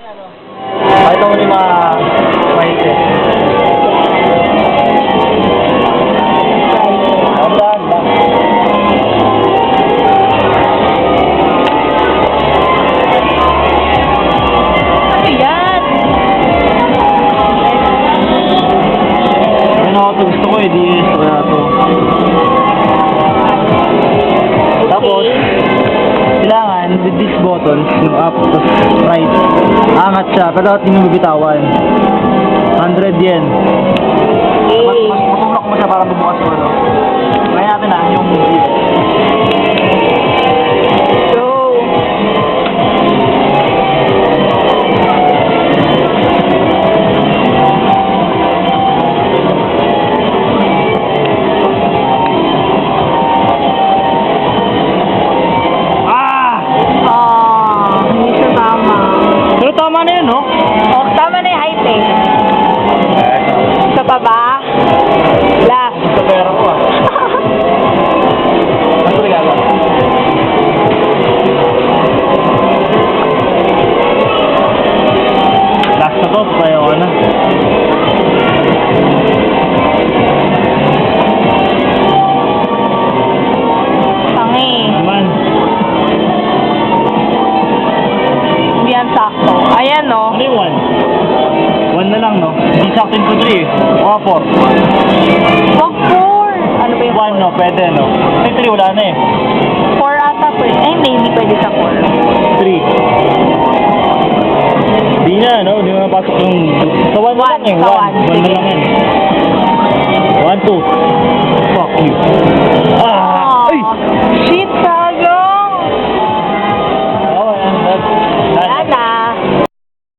Pakita mo ni mga mahigit. Andaan lang. Ano yan? Ano ako gusto ko eh, di wala to. Tapos, kailangan with these buttons, yung up, tapos right, angat siya, pero dapat hindi mo bibitawan. 100 yen. Matulak mo siya para bubukas mo, no? Kaya natin na, yung Go! Hindi siya tama. pero tama na yun, no? Oh, tama na yung height eh. Isa pa ba? Last. Sa pera ko ah. Ano regalo? Last na to, tayo ka na. Tangi. Naman. Hindi yan sakto. Ayan no. Ano yung 1? 1 na lang, no? Hindi sakto yung 2, 3 eh. O 4. Wag 4. Ano ba yung 1, no? Pwede, no? May 3, wala na eh. 4 ata pwede? Eh, hindi pwede sa 4. 3. Di na, no? Di na napasok yung... Sa 1 na lang eh. Sa 1 1. na lang yan. 1, 2. Fuck you. Ah!